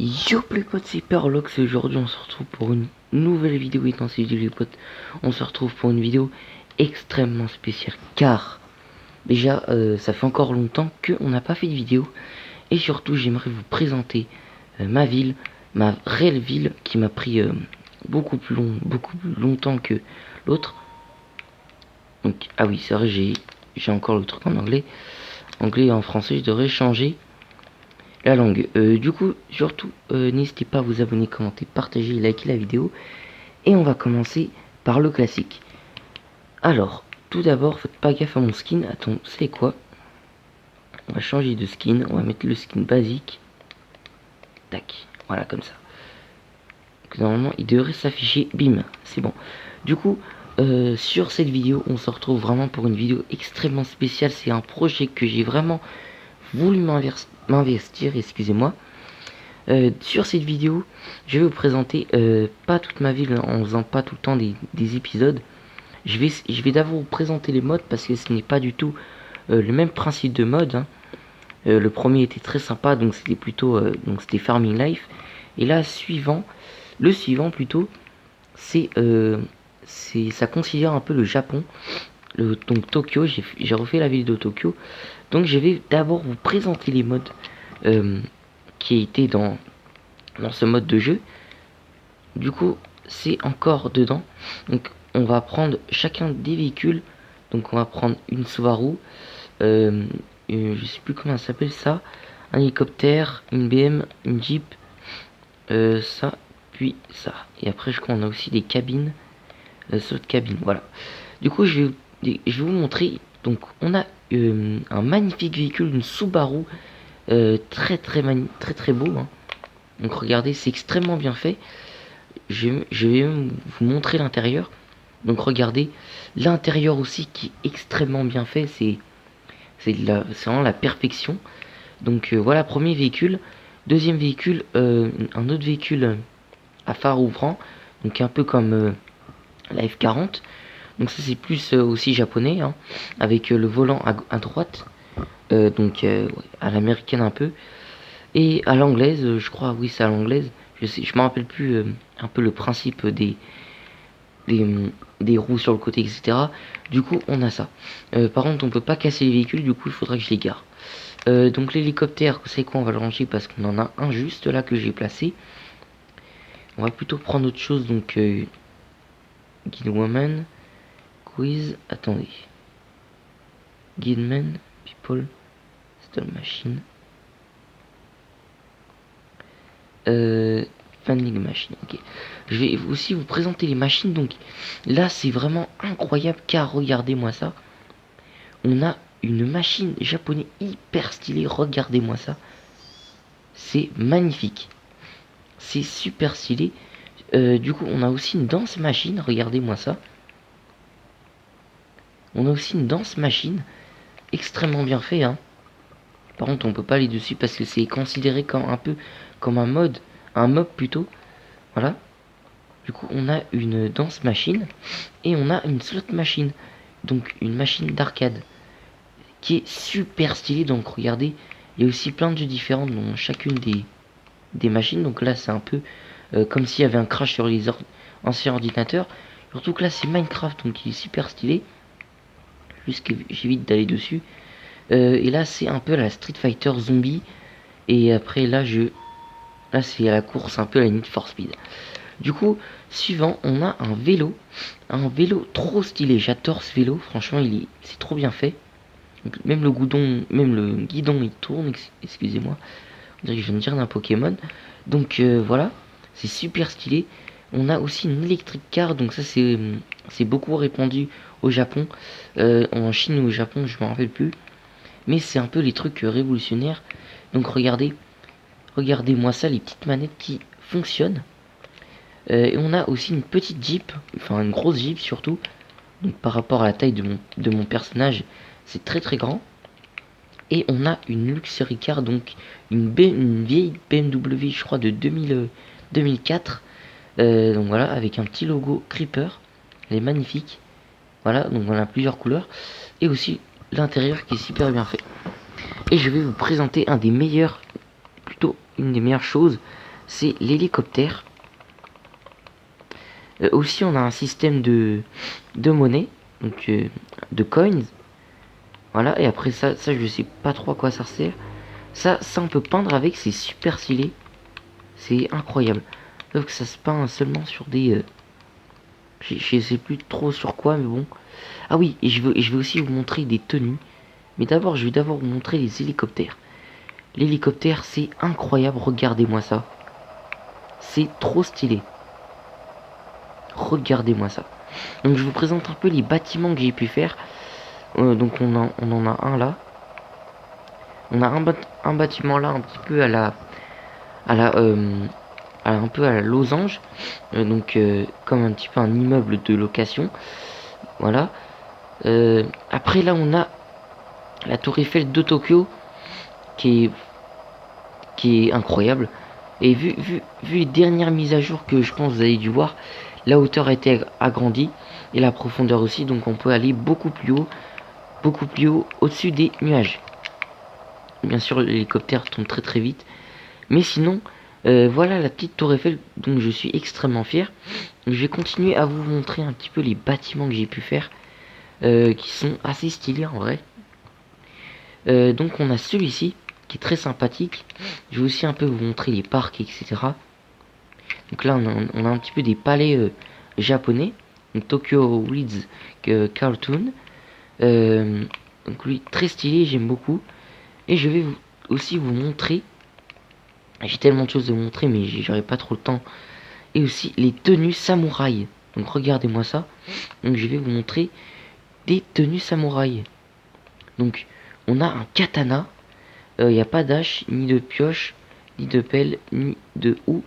Yo les potes, c'est Perlox et aujourd'hui on se retrouve pour une nouvelle vidéo. Et dans cette vidéo les potes, on se retrouve pour une vidéo extrêmement spéciale car déjà ça fait encore longtemps qu'on n'a pas fait de vidéo. Et surtout j'aimerais vous présenter ma ville, ma réelle ville qui m'a pris beaucoup plus longtemps que l'autre. Donc ah oui c'est vrai, j'ai encore le truc en anglais et en français je devrais changer la langue. Du coup, surtout, n'hésitez pas à vous abonner, commenter, partager, liker la vidéo. Et on va commencer par le classique. Alors, tout d'abord, faites pas gaffe à mon skin. Attends, c'est quoi? On va changer de skin. On va mettre le skin basique. Tac, voilà, comme ça. Donc, normalement, il devrait s'afficher. Bim, c'est bon. Du coup, sur cette vidéo, on se retrouve vraiment pour une vidéo extrêmement spéciale. C'est un projet que j'ai vraiment voulu m'investir, excusez-moi. Sur cette vidéo, je vais vous présenter pas toute ma ville en faisant pas tout le temps des épisodes. Je vais d'abord vous présenter les modes parce que ce n'est pas du tout le même principe de mode, hein. Le premier était très sympa, donc c'était plutôt donc c'était Farming Life. Et là, le suivant plutôt, c'est ça considère un peu le Japon, donc Tokyo. J'ai refait la ville de Tokyo. Donc je vais d'abord vous présenter les modes qui étaient dans ce mode de jeu. Du coup, c'est encore dedans. Donc, on va prendre chacun des véhicules. Donc, on va prendre une Subaru. Je sais plus comment ça s'appelle ça. Un hélicoptère, une BM, une Jeep. Ça, puis ça. Et après, je crois qu'on a aussi des cabines. Saut de cabine, voilà. Du coup, je vais vous montrer. Donc, on a un magnifique véhicule, une Subaru. Très beau, hein. Donc regardez, c'est extrêmement bien fait. Je vais même vous montrer l'intérieur. Donc regardez, l'intérieur aussi qui est extrêmement bien fait. C'est vraiment la perfection. Donc voilà, premier véhicule. Deuxième véhicule, un autre véhicule à phare ouvrant. Donc un peu comme la F40. Donc ça c'est plus aussi japonais, hein, avec le volant à droite. Donc à l'américaine un peu. Et à l'anglaise, je crois, oui, c'est à l'anglaise. Je me rappelle plus un peu le principe des roues sur le côté, etc. Du coup, on a ça. Par contre, on peut pas casser les véhicules, du coup, il faudra que je les gare. Donc l'hélicoptère, c'est quoi? On va le ranger parce qu'on en a un juste là que j'ai placé. On va plutôt prendre autre chose, donc Guide Woman, Quiz, attendez. Guideman, People, Stall Machine. Vending machine, ok. Je vais aussi vous présenter les machines. Donc là c'est vraiment incroyable car regardez-moi ça. On a une machine japonaise hyper stylée. Regardez-moi ça. C'est magnifique. C'est super stylé. Du coup on a aussi une danse machine. Regardez-moi ça. On a aussi une danse machine. Extrêmement bien fait, hein. Par contre on peut pas aller dessus parce que c'est considéré comme un peu comme un mode. Un mob plutôt. Voilà. Du coup, on a une danse machine et on a une slot machine. Donc, une machine d'arcade qui est super stylée. Donc, regardez, il y a aussi plein de jeux différents dans chacune des machines. Donc là, c'est un peu comme s'il y avait un crash sur les anciens ordinateurs. Surtout que là, c'est Minecraft, donc il est super stylé. Juste que j'évite d'aller dessus. Et là, c'est un peu la Street Fighter Zombie. Et après, là, c'est la course un peu à la Need for Speed. Du coup, suivant, on a un vélo trop stylé. J'adore ce vélo, franchement, c'est trop bien fait. Même le guidon, il tourne. Excusez-moi, on dirait que je viens de dire d'un Pokémon. Donc voilà, c'est super stylé. On a aussi une électrique car, donc ça c'est beaucoup répandu au Japon, en Chine ou au Japon, je me rappelle plus. Mais c'est un peu les trucs révolutionnaires. Donc regardez-moi ça, les petites manettes qui fonctionnent. Et on a aussi une petite Jeep, enfin une grosse Jeep surtout. Donc par rapport à la taille de mon personnage, c'est très grand. Et on a une Luxury Car, donc une vieille BMW, je crois de 2004. Donc voilà, avec un petit logo Creeper. Elle est magnifique. Voilà, donc on a plusieurs couleurs. Et aussi l'intérieur qui est super bien fait. Et je vais vous présenter une des meilleures choses. c'est l'hélicoptère. Aussi on a un système de monnaie, donc de coins. Voilà, et après ça je sais pas trop à quoi ça sert. Ça on peut peindre avec, c'est super stylé. C'est incroyable. Sauf que ça se peint seulement sur des... je sais plus trop sur quoi, mais bon. Ah oui, et je vais aussi vous montrer des tenues. Mais d'abord, je vais d'abord vous montrer les hélicoptères. L'hélicoptère, c'est incroyable, regardez-moi ça. C'est trop stylé. Regardez-moi ça. Donc je vous présente un peu les bâtiments que j'ai pu faire. Donc on en a un là. On a un bâtiment là un petit peu à la un peu à la losange. Comme un petit peu un immeuble de location. Voilà. Après là on a la tour Eiffel de Tokyo qui est incroyable. Et vu les dernières mises à jour que je pense vous avez dû voir, la hauteur a été agrandie et la profondeur aussi, donc on peut aller beaucoup plus haut au-dessus des nuages. Bien sûr, l'hélicoptère tombe très très vite, mais sinon, voilà la petite tour Eiffel dont je suis extrêmement fier. Je vais continuer à vous montrer un petit peu les bâtiments que j'ai pu faire, qui sont assez stylés en vrai. Donc on a celui-ci qui est très sympathique. Je vais aussi un peu vous montrer les parcs, etc. Donc là on a un petit peu des palais japonais. Donc Tokyo Ritz Cartoon. Donc lui très stylé, j'aime beaucoup. Et je vais aussi vous montrer. J'ai tellement de choses à vous montrer, mais j'aurai pas trop le temps. Et aussi les tenues samouraï. Donc regardez-moi ça. Donc je vais vous montrer des tenues samouraï. Donc on a un katana. Il n'y a pas d'hache, ni de pioche, ni de pelle, ni de houe.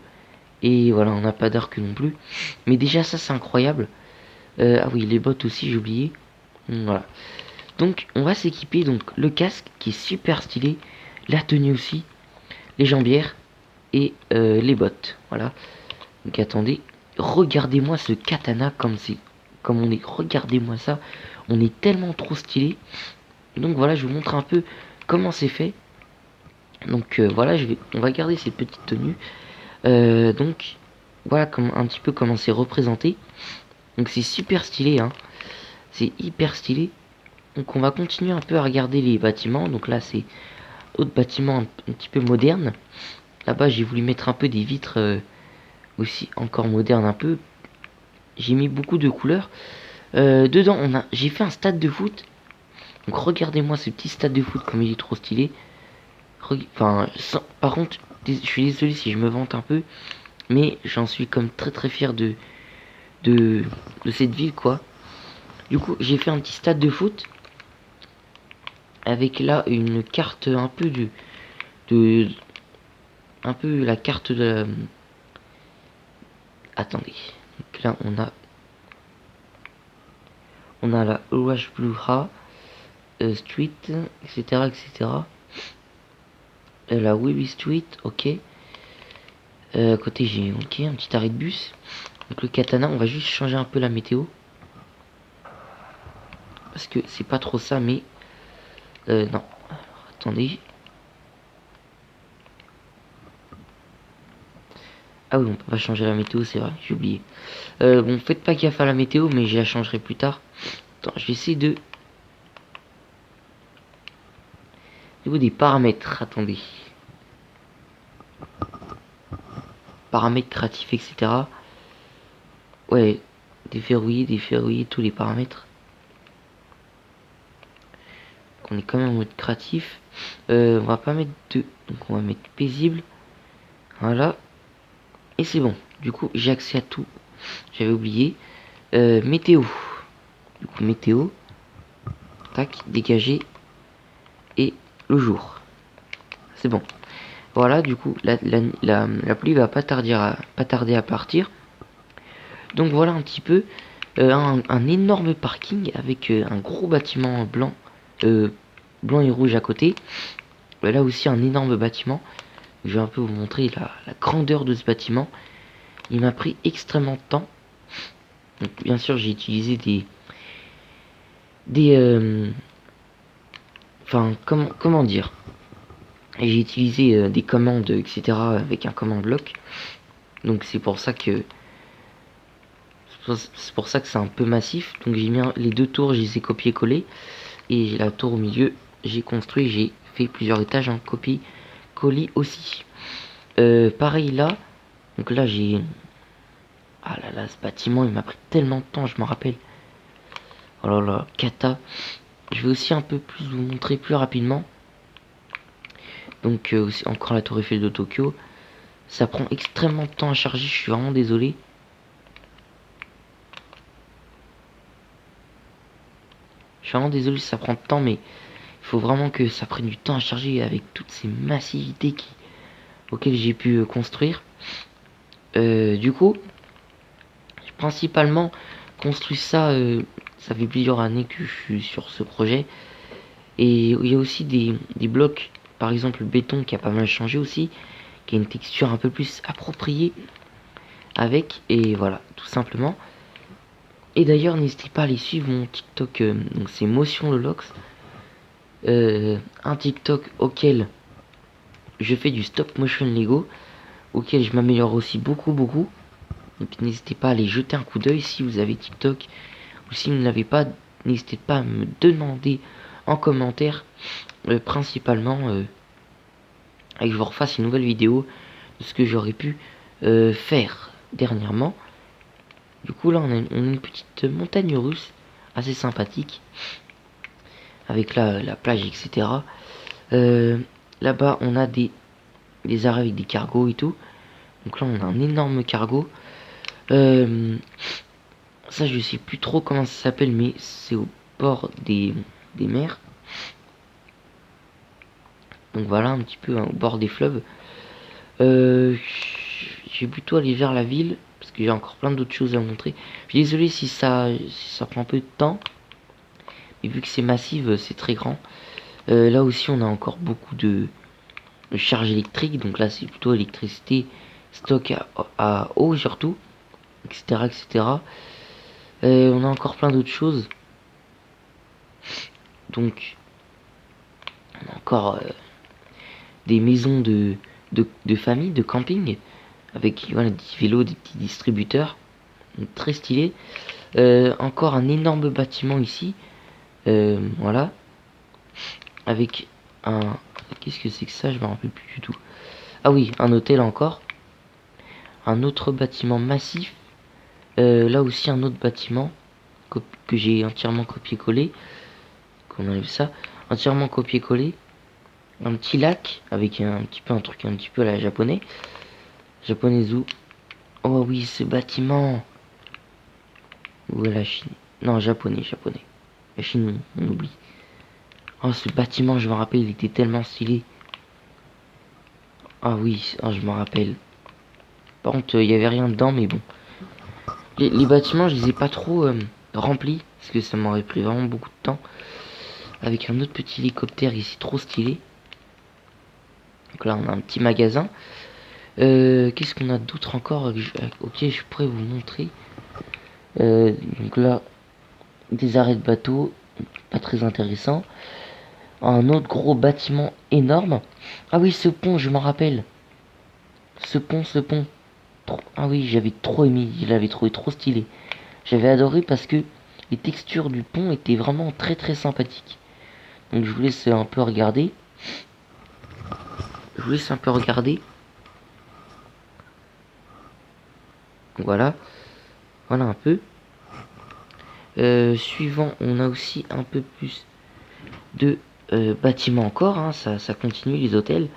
Et voilà, on n'a pas d'arc non plus. Mais déjà ça c'est incroyable. Ah oui, les bottes aussi j'ai oublié. Voilà. Donc on va s'équiper. Donc le casque qui est super stylé. La tenue aussi. Les jambières. Et les bottes. Voilà. Donc attendez. Regardez-moi ce katana comme on est. Regardez-moi ça. On est tellement trop stylé. Donc voilà, je vous montre un peu comment c'est fait. Donc voilà, on va garder cette petite tenue. Donc voilà un petit peu comment c'est représenté. Donc c'est super stylé, hein. C'est hyper stylé. Donc on va continuer un peu à regarder les bâtiments. Donc là c'est autre bâtiment un petit peu moderne. Là-bas j'ai voulu mettre un peu des vitres aussi encore modernes un peu. J'ai mis beaucoup de couleurs. Dedans j'ai fait un stade de foot. Donc regardez-moi ce petit stade de foot comme il est trop stylé. Enfin, par contre, je suis désolé si je me vante un peu, mais j'en suis comme très très fier de cette ville, quoi. Du coup, j'ai fait un petit stade de foot avec là une carte un peu un peu la carte de attendez. Donc là, on a la Orange Blue Ha Street, etc., etc. La Webby Street, ok. À côté, j'ai un petit arrêt de bus. Donc le katana, on va juste changer un peu la météo. Parce que c'est pas trop ça, mais... non. Alors, attendez. Ah oui, on peut pas changer la météo, c'est vrai, j'ai oublié. Bon, faites pas gaffe à la météo, mais je la changerai plus tard. Attends, je vais essayer de... Au niveau des paramètres, attendez. Paramètres créatifs, etc. Ouais, déverrouiller tous les paramètres. On est quand même en mode créatif. On va pas mettre de... Donc on va mettre paisible. Voilà. Et c'est bon. Du coup, j'ai accès à tout. J'avais oublié. Météo. Du coup, météo. Tac, dégager. Et le jour. C'est bon. Voilà, du coup, la pluie va pas tarder à partir. Donc voilà un petit peu un énorme parking avec un gros bâtiment blanc, blanc et rouge à côté. Là aussi un énorme bâtiment. Je vais un peu vous montrer la grandeur de ce bâtiment. Il m'a pris extrêmement de temps. Donc, bien sûr, j'ai utilisé enfin, comment dire, Et j'ai utilisé des commandes, etc. avec un command bloc. Donc c'est pour ça que c'est un peu massif. Donc j'ai mis les deux tours, je les ai copié-collé. Et la tour au milieu, j'ai construit, j'ai fait plusieurs étages en copier-coller aussi. Pareil là. Donc là j'ai... Ah là là, ce bâtiment il m'a pris tellement de temps, je m'en rappelle. Oh là là, cata. Je vais aussi un peu plus vous montrer plus rapidement. Donc aussi, encore la tour Eiffel de Tokyo. Ça prend extrêmement de temps à charger, je suis vraiment désolé. Je suis vraiment désolé si ça prend de temps, mais il faut vraiment que ça prenne du temps à charger avec toutes ces massivités auxquelles j'ai pu construire. Du coup, j'ai principalement construit ça, ça fait plusieurs années que je suis sur ce projet. Et il y a aussi des blocs, par exemple le béton qui a pas mal changé aussi, qui a une texture un peu plus appropriée avec, et voilà, tout simplement. Et d'ailleurs, n'hésitez pas à aller suivre mon TikTok, donc c'est Motion Lolox, un TikTok auquel je fais du stop motion Lego, auquel je m'améliore aussi beaucoup. Donc n'hésitez pas à aller jeter un coup d'œil si vous avez TikTok, ou si vous ne l'avez pas, n'hésitez pas à me demander en commentaire, principalement, et que je vous refasse une nouvelle vidéo de ce que j'aurais pu faire dernièrement. Du coup là on a une petite montagne russe assez sympathique avec la plage, etc. Là-bas on a des arrêts avec des cargos et tout. Donc là on a un énorme cargo. Ça je sais plus trop comment ça s'appelle, mais c'est au bord des mers. Donc voilà, un petit peu, hein, au bord des fleuves. Je vais plutôt aller vers la ville parce que j'ai encore plein d'autres choses à montrer. Je suis désolé si ça prend un peu de temps, mais vu que c'est massif, c'est très grand. Là aussi on a encore beaucoup de charge électrique, donc là c'est plutôt électricité, stock à eau surtout, etc. On a encore plein d'autres choses, donc on a encore des maisons de famille, de camping, avec voilà, des vélos, des petits distributeurs, donc très stylé. Encore un énorme bâtiment ici, voilà, avec un... Qu'est-ce que c'est que ça? Je me rappelle plus du tout. Ah oui, un hôtel encore. Un autre bâtiment massif. Là aussi un autre bâtiment que j'ai entièrement copié-collé. Qu'on enlève ça. Entièrement copié-collé. Un petit lac avec un petit peu un truc un petit peu à la japonais. Japonais où? Oh oui, ce bâtiment. Où est la Chine? Non, japonais. La Chine, on oublie. Oh, ce bâtiment, je me rappelle, il était tellement stylé. Ah oui, je me rappelle. Par contre, il n'y avait rien dedans, mais bon. Les bâtiments, je les ai pas trop remplis, parce que ça m'aurait pris vraiment beaucoup de temps. Avec un autre petit hélicoptère ici, trop stylé. Donc là, on a un petit magasin. Qu'est-ce qu'on a d'autre encore? Ok, je pourrais vous montrer. Donc là, des arrêts de bateau, pas très intéressant. Un autre gros bâtiment énorme. Ah oui, ce pont, je m'en rappelle. Ce pont. Ah oui, j'avais trop aimé, je l'avais trouvé trop stylé. J'avais adoré parce que les textures du pont étaient vraiment très sympathiques. Donc je vous laisse un peu regarder. Voilà. Voilà un peu. Suivant, on a aussi un peu plus de bâtiments encore. Hein. Ça continue, les hôtels.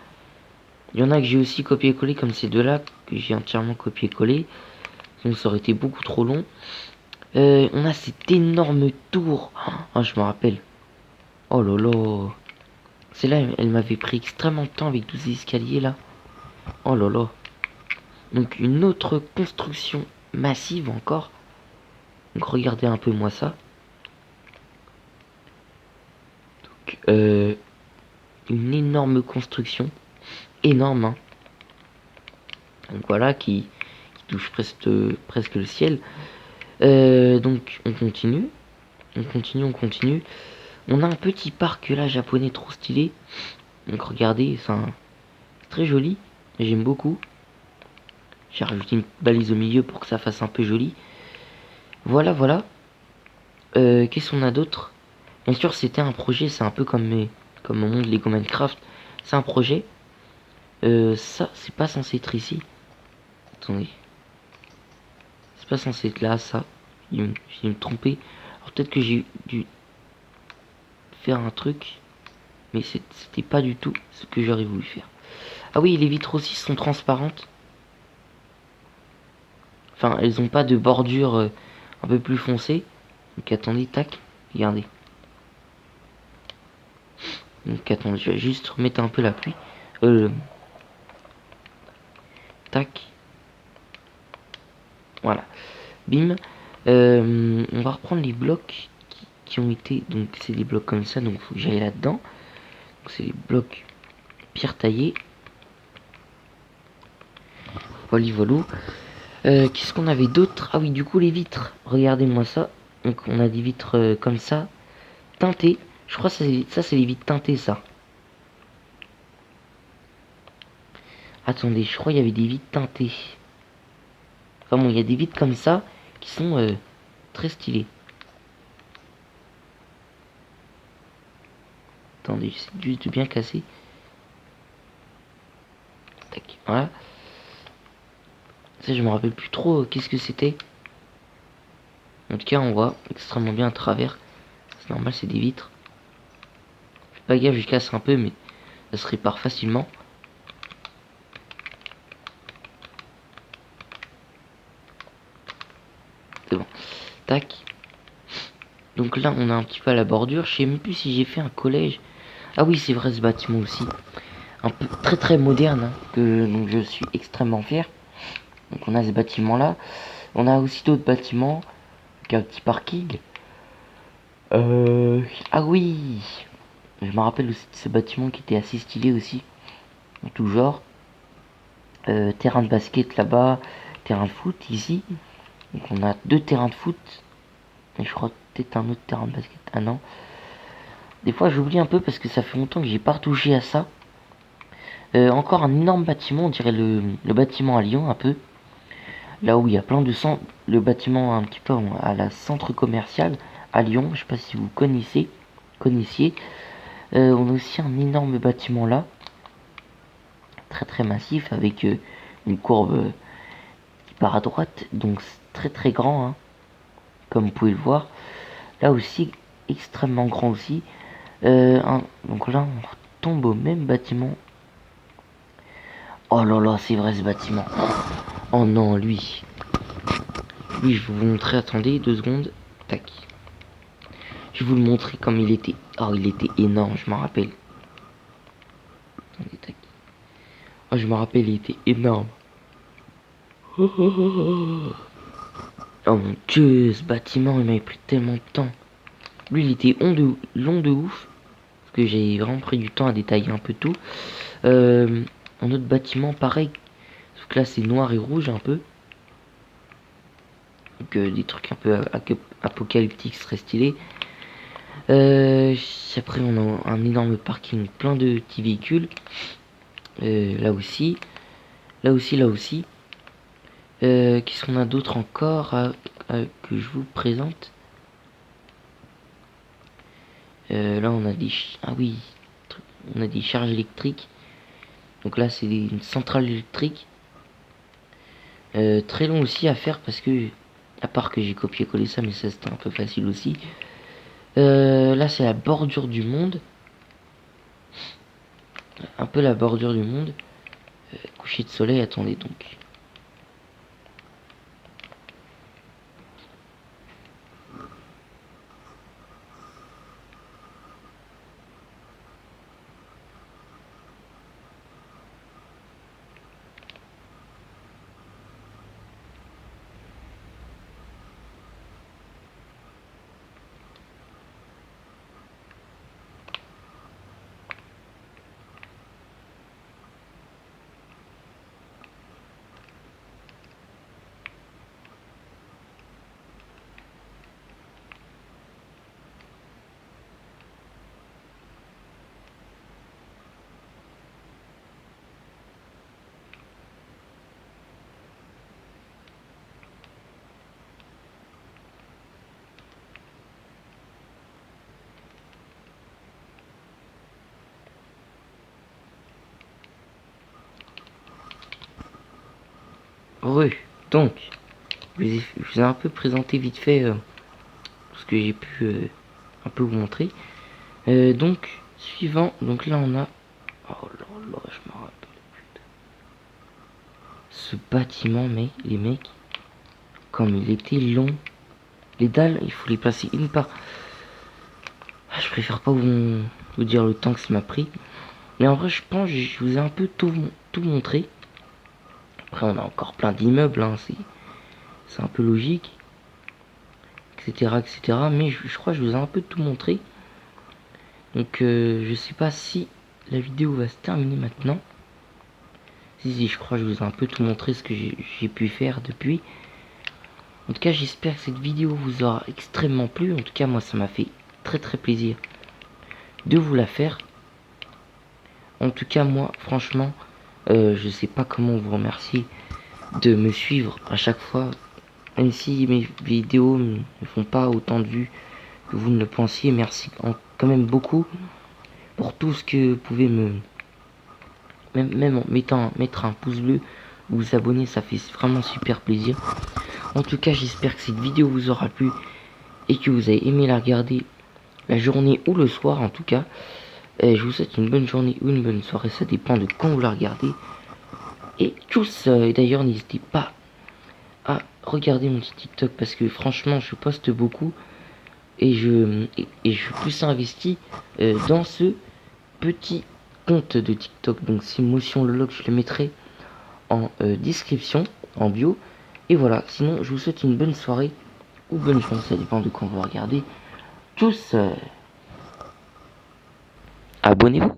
Il y en a que j'ai aussi copié-collé comme ces deux-là, que j'ai entièrement copié-collé. Donc ça aurait été beaucoup trop long. On a cette énorme tour. Oh, je me rappelle. Oh là là. Celle-là, elle m'avait pris extrêmement de temps avec tous ces escaliers là. Oh là là. Donc une autre construction massive encore. Donc regardez un peu moi ça. Donc une énorme construction. Énorme, hein. Donc voilà, qui touche presque le ciel. Donc on continue. On continue. On a un petit parc là japonais trop stylé. Donc regardez, c'est très joli. J'aime beaucoup. J'ai rajouté une balise au milieu pour que ça fasse un peu joli. Voilà, voilà. Qu'est-ce qu'on a d'autre? Bien sûr, c'était un projet. C'est un peu comme mon monde Lego Minecraft. C'est un projet. Ça, c'est pas censé être ici. Attendez. C'est pas censé être là, ça. J'ai dû me tromper. Alors peut-être que j'ai dû faire un truc. Mais c'était pas du tout ce que j'aurais voulu faire. Ah oui, les vitres aussi sont transparentes. Enfin, elles ont pas de bordure un peu plus foncée. Donc attendez, tac, regardez. Donc attendez, je vais juste remettre un peu la pluie. Tac. Voilà. Bim. On va reprendre les blocs qui ont été... Donc c'est des blocs comme ça, donc il faut que j'aille là-dedans. C'est les blocs pierre taillée. Voilà, voilà. Qu'est-ce qu'on avait d'autre? Ah oui, du coup, les vitres. Regardez-moi ça. Donc, on a des vitres comme ça, teintées. Je crois que ça, c'est les vitres teintées, ça. Attendez, je crois qu'il y avait des vitres teintées. Enfin bon, il y a des vitres comme ça qui sont très stylées. Attendez, j'essaie juste de bien casser. Tac, voilà. Ça, je me rappelle plus trop qu'est-ce que c'était. En tout cas, on voit extrêmement bien à travers. C'est normal, c'est des vitres. Fais pas gaffe, je casse un peu, mais ça se répare facilement. C'est bon. Tac. Donc là, on a un petit peu à la bordure. Je sais même plus si j'ai fait un collège. Ah oui, c'est vrai, ce bâtiment aussi. Un peu très très moderne, hein, donc je suis extrêmement fier. Donc on a ce bâtiment-là. On a aussi d'autres bâtiments. Donc un petit parking. Ah oui, je me rappelle aussi de ce bâtiment qui était assez stylé aussi. En tout genre. Terrain de basket là-bas. Terrain de foot ici. Donc on a 2 terrains de foot. Et je crois peut-être un autre terrain de basket. Ah non. Des fois j'oublie un peu parce que ça fait longtemps que j'ai pas retouché à ça. Encore un énorme bâtiment, on dirait le bâtiment à Lyon un peu. Là où il y a plein de centres, le bâtiment un petit peu à la centre commercial à Lyon, je sais pas si vous connaissiez. On a aussi un énorme bâtiment là, très très massif avec une courbe qui part à droite, donc c'est très très grand, hein, comme vous pouvez le voir. Là aussi, extrêmement grand aussi. Donc là, on retombe au même bâtiment. Oh là là, c'est vrai ce bâtiment. Oh non, lui. Lui, je vais vous montrer, attendez, 2 secondes. Tac. Je vais vous le montrer comme il était. Oh, il était énorme, je m'en rappelle. Attendez, tac. Oh, je me rappelle, il était énorme. Oh, oh, oh, oh mon dieu, ce bâtiment, il m'avait pris tellement de temps. Lui, il était long de ouf. Parce que j'ai vraiment pris du temps à détailler un peu tout. Un autre bâtiment, pareil. Sauf que là, c'est noir et rouge un peu. Donc, des trucs un peu apocalyptiques seraient stylés. Après, on a un énorme parking, plein de petits véhicules. Là aussi. Là aussi, là aussi. Qu'est-ce qu'on a d'autre encore que je vous présente? Là, on a ah oui, on a des charges électriques. Donc là, c'est une centrale électrique. Très long aussi à faire parce que, à part que j'ai copié-collé ça, mais ça c'était un peu facile aussi. Là, c'est la bordure du monde. Un peu la bordure du monde. Coucher de soleil, attendez donc. Donc, je vous ai un peu présenté vite fait ce que j'ai pu un peu vous montrer. Donc, suivant, donc là on a... Oh là là, je me rappelle plus. Ce bâtiment, mais les mecs, comme il était long, les dalles, il faut les placer une par... Ah, je préfère pas vous dire le temps que ça m'a pris. Mais en vrai, je pense que je vous ai un peu tout montré. Après, on a encore plein d'immeubles, hein, c'est un peu logique, etc., etc. Mais je crois que je vous ai un peu tout montré. Donc, je sais pas si la vidéo va se terminer maintenant. Si, je crois que je vous ai un peu tout montré ce que j'ai pu faire depuis. En tout cas, j'espère que cette vidéo vous aura extrêmement plu. En tout cas, moi, ça m'a fait très très plaisir de vous la faire. En tout cas, moi, franchement, je sais pas comment vous remercier de me suivre à chaque fois. Même si mes vidéos ne font pas autant de vues que vous ne le pensiez. Merci quand même beaucoup pour tout ce que vous pouvez même en mettre un pouce bleu ou vous abonner, ça fait vraiment super plaisir. En tout cas, j'espère que cette vidéo vous aura plu et que vous avez aimé la regarder la journée ou le soir en tout cas. Je vous souhaite une bonne journée ou une bonne soirée, ça dépend de quand vous la regardez. Et tous, d'ailleurs, n'hésitez pas à regarder mon petit TikTok parce que franchement, je poste beaucoup et je suis plus investi dans ce petit compte de TikTok. Donc, c'est Motion Loloc, je le mettrai en description, en bio. Et voilà, sinon, je vous souhaite une bonne soirée ou bonne journée, ça dépend de quand vous regardez. Tous, abonnez-vous.